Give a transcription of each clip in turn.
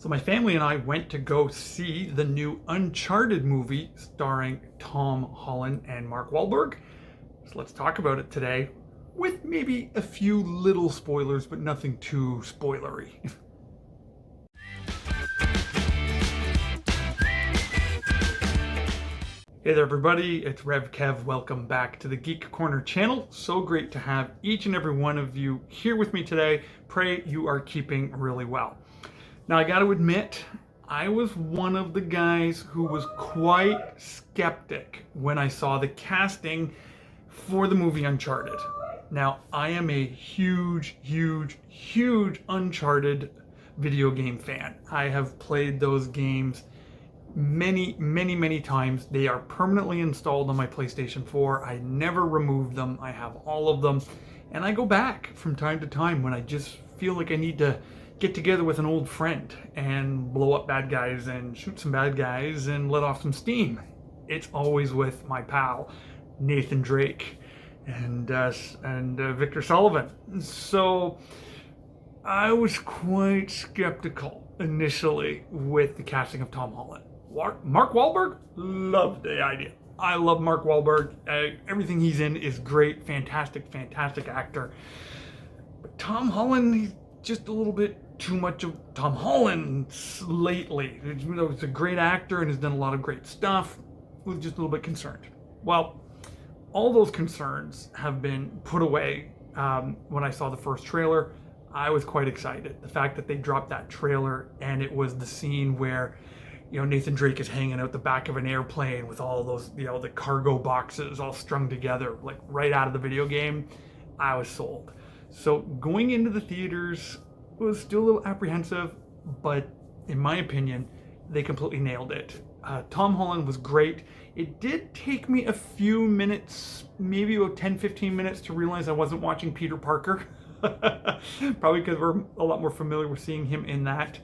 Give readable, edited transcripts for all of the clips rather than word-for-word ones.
So my family and I went to go see the new Uncharted movie starring Tom Holland and Mark Wahlberg. So let's talk about it today with maybe a few little spoilers, but nothing too spoilery. Hey there everybody, it's RevKev. Welcome back to the Geek Corner channel. So great to have each and every one of you here with me today. Pray you are keeping really well. Now I gotta admit, I was one of the guys who was quite skeptic when I saw the casting for the movie Uncharted. Now I am a huge Uncharted video game fan. I have played those games many times. They are permanently installed on my PlayStation 4. I never removed them. I have all of them. And I go back from time to time when I just feel like I need to get together with an old friend and blow up bad guys and shoot some bad guys and let off some steam. It's always with my pal, Nathan Drake and Victor Sullivan. So I was quite skeptical initially with the casting of Tom Holland. Mark Wahlberg, loved the idea. I love Mark Wahlberg. Everything he's in is great, fantastic actor. But Tom Holland, he's just a little bit too much of Tom Holland lately. You know, he's a great actor and has done a lot of great stuff. Was just a little bit concerned. Well, all those concerns have been put away when I saw the first trailer. I was quite excited. The fact that they dropped that trailer and it was the scene where, you know, Nathan Drake is hanging out the back of an airplane with all those, you know, the cargo boxes all strung together, like right out of the video game. I was sold. So going into the theaters was still a little apprehensive, but in my opinion, they completely nailed it. Tom Holland was great. It did take me a few minutes, maybe about 10-15 minutes, to realize I wasn't watching Peter Parker. Probably because we're a lot more familiar with seeing him in that.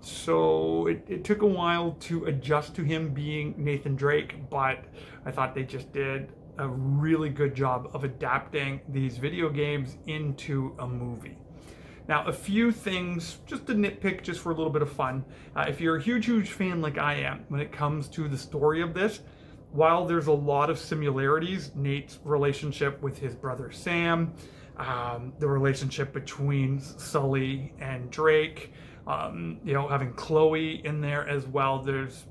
So it took a while to adjust to him being Nathan Drake, but I thought they just did a really good job of adapting these video games into a movie. Now, a few things, just to nitpick, just for a little bit of fun. If you're a huge fan like I am when it comes to the story of this, while there's a lot of similarities, Nate's relationship with his brother Sam, the relationship between Sully and Drake, you know, having Chloe in there as well. There's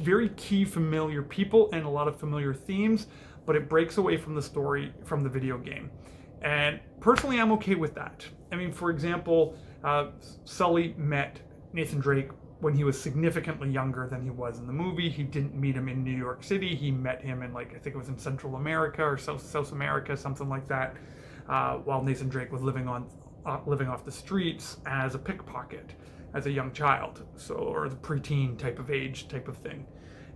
very key familiar people and a lot of familiar themes, but it breaks away from the story from the video game. And personally, I'm okay with that. I mean, for example, Sully met Nathan Drake when he was significantly younger than he was in the movie. He didn't meet him in New York City. He met him in, like, I think it was in Central America or South America, something like that, while Nathan Drake was living off the streets as a pickpocket, as a young child, so, or the preteen type of age type of thing.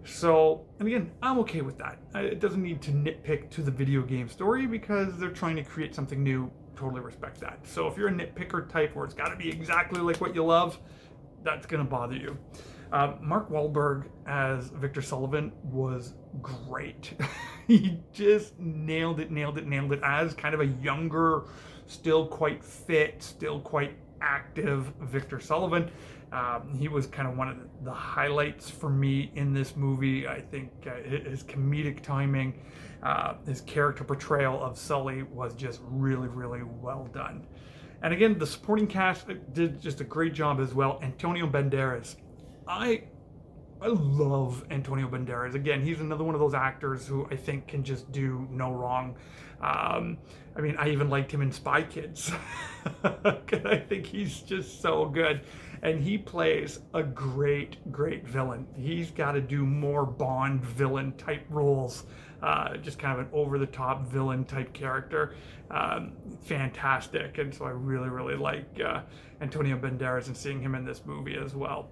So, and again, I'm okay with that. It doesn't need to nitpick to the video game story because they're trying to create something new. Totally respect that. So if you're a nitpicker type where it's got to be exactly like what you love, that's going to bother you. Mark Wahlberg as Victor Sullivan was great. He just nailed it as kind of a younger, still quite fit, still quite active Victor Sullivan. He was kind of one of the highlights for me in this movie. I think his comedic timing, his character portrayal of Sully was just really well done. And again, the supporting cast did just a great job as well. Antonio Banderas. I love Antonio Banderas. Again, he's another one of those actors who I think can just do no wrong. I mean, I even liked him in Spy Kids. I think he's just so good. And he plays a great villain. He's got to do more Bond villain type roles. Just kind of an over-the-top villain type character. Fantastic. And so I really like Antonio Banderas and seeing him in this movie as well.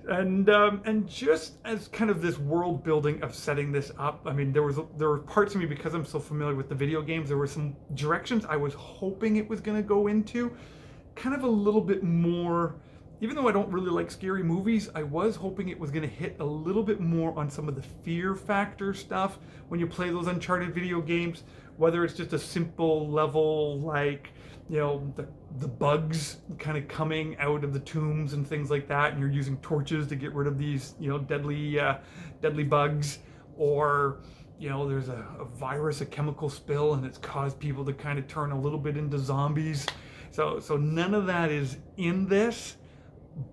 And just as kind of this world building of setting this up, I mean, there were parts of me, because I'm so familiar with the video games, there were some directions I was hoping it was going to go into, kind of a little bit more. Even though I don't really like scary movies, I was hoping it was going to hit a little bit more on some of the fear factor stuff when you play those Uncharted video games, whether it's just a simple level like the bugs kind of coming out of the tombs and things like that, and you're using torches to get rid of these deadly bugs, or there's a virus, a chemical spill, and it's caused people to kind of turn a little bit into zombies. So none of that is in this,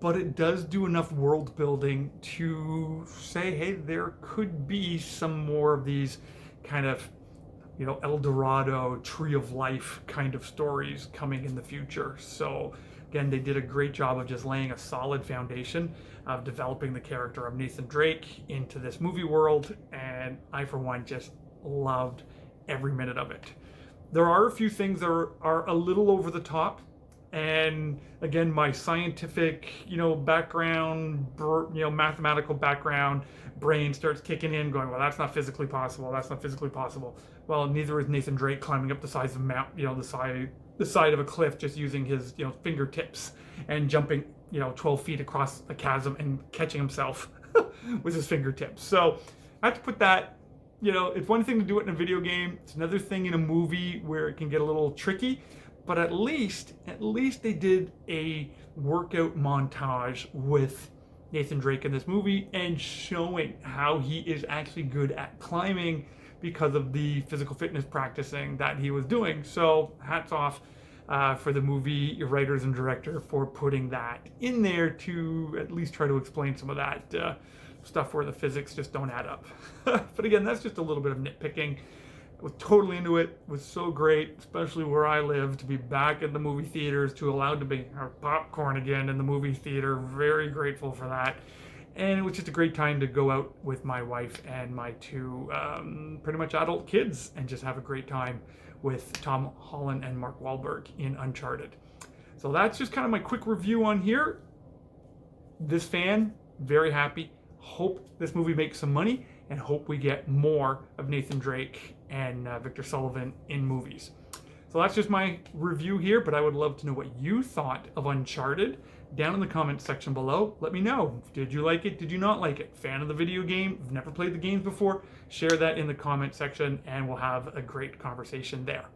but it does do enough world building to say, hey, there could be some more of these kind of El Dorado, Tree of Life kind of stories coming in the future. So again, they did a great job of just laying a solid foundation of developing the character of Nathan Drake into this movie world, and I, for one, just loved every minute of it. There are a few things that are a little over the top, and again, my scientific, background, mathematical background, brain starts kicking in, going, well, that's not physically possible. That's not physically possible. Well, neither is Nathan Drake climbing up the sides of the side of a cliff, just using his, fingertips and jumping, 12 feet across a chasm and catching himself with his fingertips. So I have to put that. It's one thing to do it in a video game. It's another thing in a movie where it can get a little tricky. But at least they did a workout montage with Nathan Drake in this movie and showing how he is actually good at climbing because of the physical fitness practicing that he was doing. So hats off for the movie writers and director for putting that in there to at least try to explain some of that stuff where the physics just don't add up. But again, that's just a little bit of nitpicking. Was totally into it. Was so great, especially where I live, to be back in the movie theaters, to allowed to be our popcorn again in the movie theater. Very grateful for that. And it was just a great time to go out with my wife and my two pretty much adult kids and just have a great time with Tom Holland and Mark Wahlberg in Uncharted. So that's just kind of my quick review on here. This fan, very happy. Hope this movie makes some money, and hope we get more of Nathan Drake and Victor Sullivan in movies. So that's just my review here, but I would love to know what you thought of Uncharted down in the comments section below. Let me know. Did you like it? Did you not like it? Fan of the video game? You've never played the games before? Share that in the comment section and we'll have a great conversation there.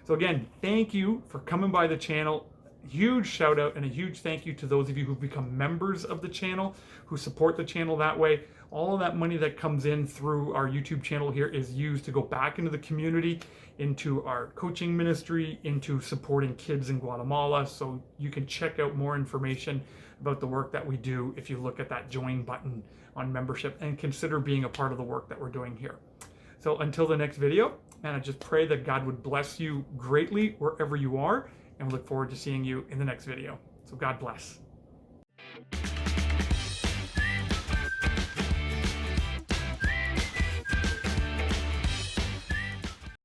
So again, thank you for coming by the channel. Huge shout out and a huge thank you to those of you who've become members of the channel, who support the channel that way. All of that money that comes in through our YouTube channel here is used to go back into the community, into our coaching ministry, into supporting kids in Guatemala. So you can check out more information about the work that we do if you look at that join button on membership and consider being a part of the work that we're doing here. So until the next video, and I just pray that God would bless you greatly wherever you are, and we look forward to seeing you in the next video. So God bless.